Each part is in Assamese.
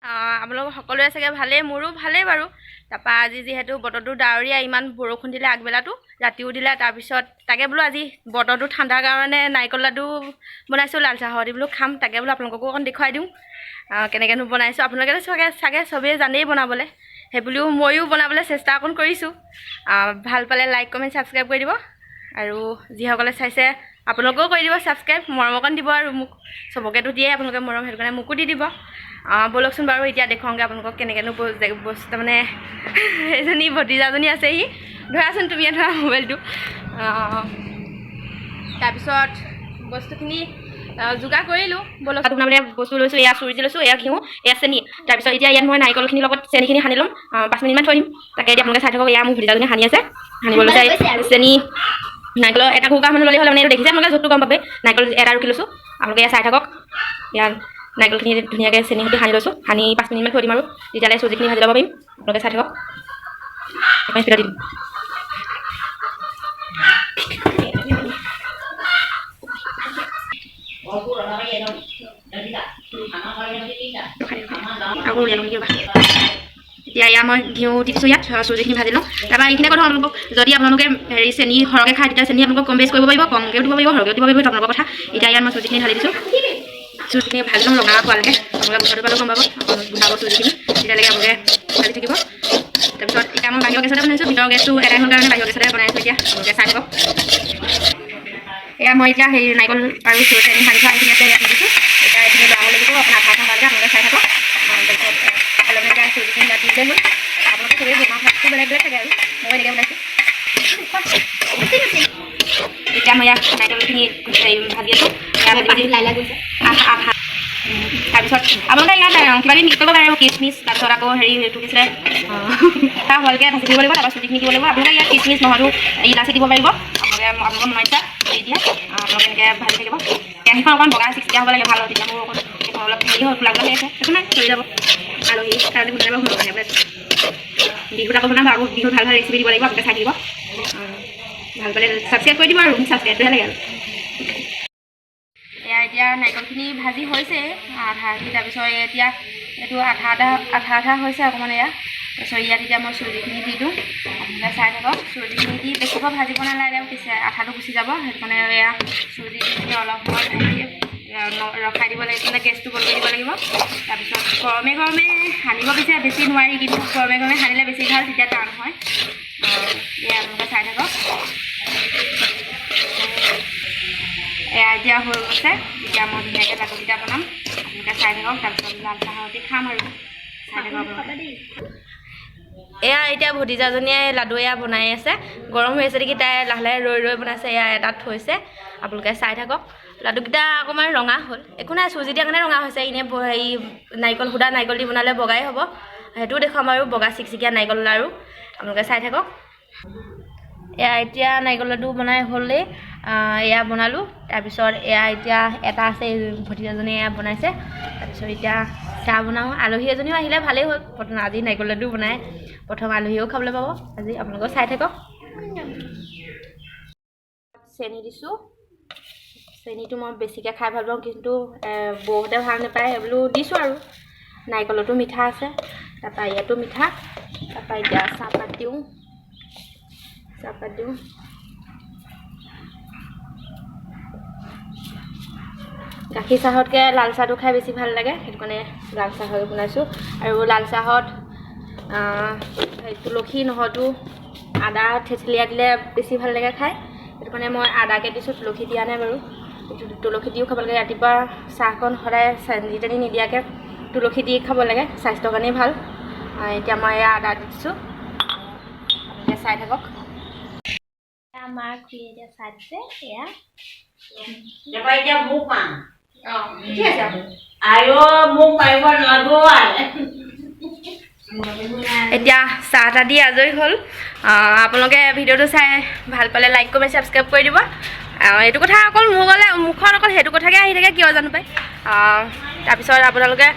আপোনালোক সকলোৰে চাগে ভালেই, মোৰো ভালেই বাৰু। তাৰপৰা আজি যিহেতু বতৰটো ডাৱৰীয়া, ইমান বৰষুণ দিলে আগবেলাটো, ৰাতিও দিলে, তাৰপিছত তাকে বোলো আজি বতৰটো ঠাণ্ডাৰ কাৰণে নাৰিকল লাডু বনাইছোঁ লাল চাহৰ দি বোলো খাম। তাকে বোলো আপোনালোককো অকণ দেখুৱাই দিওঁ কেনেকৈনো বনাইছোঁ। আপোনালোকে চাগে চবেই জানেই বনাবলৈ, সেইবুলিও ময়ো বনাবলৈ চেষ্টা অকণ কৰিছোঁ। ভাল পালে লাইক কমেণ্ট ছাবস্ক্ৰাইব কৰি দিব, আৰু যিসকলে চাইছে আপোনালোকেও কৰি দিব ছাবস্ক্ৰাইব, মৰম অকণ দিব। আৰু মোক চবকেতো দিয়ে আপোনালোকে মৰম, সেইটো কাৰণে মোকো দি দিব। ব'লকচোন বাৰু এতিয়া দেখুৱাওঁগৈ আপোনালোকক কেনেকৈনো বস্তু। তাৰমানে এজনী ভতিজাজনী আছেহি, ধৰাচোন তুমি ধৰা মোবাইলটো। তাৰপিছত বস্তুখিনি যোগাৰ কৰিলোঁ। ব'লক মানে বস্তু লৈছোঁ, এয়া চুজি লৈছোঁ, এয়া ঘিউ, এয়া চেনি। তাৰপিছত এতিয়া ইয়াত মই নাৰিকলখিনিৰ লগত চেনিখিনি সানি ল'ম, 5 মিনিটমান থৈ দিম। তাকে এতিয়া আপোনালোকে চাই থাকক, এয়া মোৰ ভতিজাজনী সানি আছে, সানিব লৈছে চেনি। নাৰিকলৰ এটা কুকাৰমান ল'লে হ'লে মানে এইটো দেখিছে আপোনালোকে য'তটো গম পাবে। নাৰিকল এটা ৰুকি লৈছোঁ, আপোনালোকে এয়া চাই থাকক। ইয়াত নাৰিকলখিনি ধুনীয়াকৈ চেনি সৈতে সানি লৈছোঁ, সানি 5 মিনিটমান থৈ দিম। আৰু তেতিয়ালৈ চুজিখিনি ভাজি ল'ব পাৰিম, আপোনালোকে চাই থাকক। এখন স্পীডত দি দিম। এতিয়া এয়া মই ঘিউ দিছোঁ, ইয়াত চুজিখিনি ভাজি লওঁ। তাৰপৰা এইখিনি কথা আপোনালোকক, যদি আপোনালোকে চেনি সৰহকৈ খায় তেতিয়া চেনি আপোনালোকক কম বেছ কৰিব পাৰিব, কমকৈ দিব পাৰিব, সৰহকৈ দিব পাৰিব, আপোনালোকৰ কথা। এতিয়া ইয়াত মই চুজিখিনি ঢালি দিছোঁ, চুজিখিনি ভাজি ল'ম ৰঙা খোৱালৈকে। আপোনালোকে গোন্ধটো পালেও গম পাব, গোন্ধাব চুজিখিনি, তেতিয়ালৈকে আপোনালোকে ভাজি থাকিব। তাৰপিছত এতিয়া মই বাহিৰৰ গেছতে বনাইছোঁ, ভিতৰৰ গেছটো এদাই হ'ল কাৰণে বাহিৰৰ গেছতে বনাই আছোঁ। এতিয়া আপোনালোকে চাই থাকক। এয়া মই এতিয়া সেই নাৰিকল আৰু চেনি সানি থোৱা এইখিনি আছে, ইয়াত দিছোঁ। এতিয়া এইখিনি লৰাব লাগিব, আপোনাৰ আঠা আঠা হোৱালৈকে আপোনালোকে চাই থাকক। তাৰপিছত অলপ এনেকৈ চুজিখিনি ইয়াত দিলে হ'ল। আপোনালোকে চবেই বনোৱা ভাতটো বেলেগ বেলেগ থাকে, আৰু মই এনেকৈ বনাইছোঁ। এতিয়া মই ইয়াত নাৰিকলখিনি ভাজি আছোঁ, আঠা। তাৰপিছত আপোনালোকে ইয়াত কিবা কিবি মিক্স কৰিব পাৰিব, কিচমিচ, তাৰপিছত আকৌ এইটো কিছিলে তাৰ ভালকৈ ভাজি দিব লাগিব। তাৰপৰা চুজিখিনি দিব লাগিব। আপোনালোকে ইয়াত কিচমিচ নহৰু ইলাচি দিব পাৰিব, আপোনালোকৰ মন ইচ্ছা দি দিয়ে। আপোনালোকে এনেকৈ ভাজি থাকিব। কেৰাহীখন অকণমান বগা চিকচিকীয়া হ'ব লাগে, ভাল হয়। তেতিয়া মোৰ অকণ অলপ হেৰি হ'ল, খোলা হৈ আছে, একো নাই, চলি যাব। আলহী কাৰণে বনাব শুনিব বিহুত আকৌ বনাব, আকৌ বিহুত ভাল ভাল ৰেচিপি দিব লাগিব, আপোনালোকে চাই থাকিব। ভাল পালে ছাবস্ক্ৰাইব কৰি দিব, আৰু ছাবস্ক্ৰাইবটোহে লাগে আৰু। এতিয়া নাৰিকলখিনি ভাজি হৈছে আধাখিনি, তাৰপিছত এতিয়া এইটো আঠা হৈছে অকণমান। তাৰপিছত ইয়াত এতিয়া মই চুজিখিনি দি দিওঁ, আপোনালোকে চাই থাকক। চুজিখিনি দি বেছিকৈ ভাজিব নালাগে, আঠাটো গুচি যাব, সেইটো কাৰণে এয়া চুজি দি অলপ সময় ৰখাই দিব লাগিব, মানে গেছটো বন্ধ কৰি দিব লাগিব। তাৰপিছত গৰমে গৰমে সানিব বিচাৰে, বেছি নোৱাৰি, কিন্তু গৰমে গৰমে সানিলে বেছি ভাল, তেতিয়া টান হয়। এয়া আপোনালোকে চাই থাকক। এয়া এতিয়া হৈ গৈছে, এতিয়া মই ধুনীয়াকৈ লাডুকেইটা বনাম, আপোনালোকে চাই থাকক। তাৰপিছত লাল চাহৰ সৈতে খাম, আৰু চাই থাকক আপোনালোকে। এয়া এতিয়া ভতিজাজনীয়ে লাডু এয়া বনাই আছে, গৰম হৈ আছে দেখি তাই লাহে লাহে ৰৈ বনাইছে। এয়া এটাত থৈছে, আপোনালোকে চাই থাকক। লাডুকেইটা অকণমান ৰঙা হ'ল, একো নাই, চুজি দিয়াৰ কাৰণে ৰঙা হৈছে। এনেই হেৰি সুদা নাৰিকল দি বনালে বগাই হ'ব, সেইটোও দেখুৱাম। আৰু বগা চিকচিকীয়া নাৰিকল লাড়ু, আপোনালোকে চাই থাকক। এয়া এতিয়া নাৰিকল লাডু বনাই হ'লেই, এয়া বনালোঁ। তাৰপিছত এয়া এতিয়া এটা আছে, ভতিজাজনীয়ে এয়া বনাইছে। তাৰপিছত এতিয়া চাহ বনাওঁ। আলহী এজনীও আহিলে ভালেই হ'ল, প্ৰথম আজি নাৰিকল লাডু বনাই প্ৰথম আলহীয়েও খাবলৈ পাব আজি, আপোনালোকেও চাই থাকক। চেনি দিছোঁ, চেনিটো মই বেছিকৈ খাই ভাল পাওঁ, কিন্তু বৌহঁতে ভাল নাপায়, সেইবুলো দিছোঁ। আৰু নাৰিকলতো মিঠা আছে, তাৰপৰা ইয়াতো মিঠা। তাৰপৰা এতিয়া চাহপাত দিওঁ। গাখীৰ চাহতকৈ লাল চাহটো খাই বেছি ভাল লাগে, সেইটো কাৰণে লাল চাহ বনাইছোঁ। আৰু লাল চাহত তুলসী নহৰুটো আদা থেতেলিয়াই দিলে বেছি ভাল লাগে খাই, সেইটো কাৰণে মই আদাকে দিছোঁ, তুলসী দিয়া নাই বাৰু। তুলসী দিও খাব লাগে, ৰাতিপুৱা চাহকণ সদায় চেনি তেনি নিদিয়াকৈ তুলসী দি খাব লাগে, স্বাস্থ্যৰ কাৰণেই ভাল। এতিয়া মই এয়া আদা দিছোঁ, আপোনালোকে চাই থাকক। আমাৰ খুৰীয়ে এতিয়া চাই দিছে, এয়া এতিয়া মোক পাম। ঠিক আছে, মোক পাৰিব এতিয়া চাহ তাহ দি আজৰি হ'ল। আপোনালোকে ভিডিঅ'টো চাই ভাল পালে লাইক কমেণ্ট ছাবস্ক্ৰাইব কৰি দিব। এইটো কথা অকল মুখত অকল সেইটো কথাকে আহি থাকে, কিয় জানো পায়। তাৰপিছত আপোনালোকে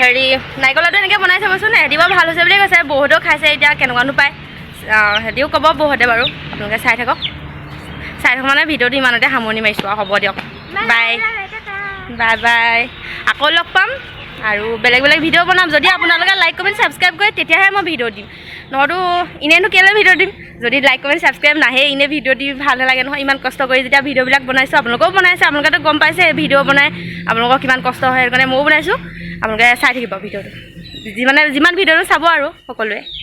হেৰি নাৰিকল লাডু এনেকৈ বনাই চাবচোন, এহেঁতি বাৰু ভাল হৈছে বুলিয়ে কৈছে, বহুতেও খাইছে, এতিয়া কেনেকুৱানো পায় সিহঁতিও ক'ব বহুতে বাৰু। আপোনালোকে চাই থাকক মানে ভিডিঅ'টো ইমানতে সামৰণি মাৰিছোঁ আৰু। হ'ব দিয়ক, বাই বাই বাই, আকৌ লগ পাম আৰু বেলেগ বেলেগ ভিডিঅ' বনাম যদি আপোনালোকে লাইক কমেণ্ট ছাবস্ক্ৰাইব কৰে তেতিয়াহে মই ভিডিঅ' দিম নহয়তো এনেইনো কেলৈ ভিডিঅ' দিম যদি লাইক কমেণ্ট ছাবস্ক্ৰাইব নাহে এনেই ভিডিঅ' দি ভাল নালাগে নহয় ইমান কষ্ট কৰি যেতিয়া ভিডিঅ'বিলাক বনাইছোঁ আপোনালোকেও বনাইছে আপোনালোকেতো গম পাইছে ভিডিঅ' বনাই আপোনালোকৰ কিমান কষ্ট হয় সেইকাৰণে ময়ো বনাইছোঁ আপোনালোকে চাই থাকিব ভিডিঅ'টো যিমান ভিডিঅ'টো চাব আৰু সকলোৱে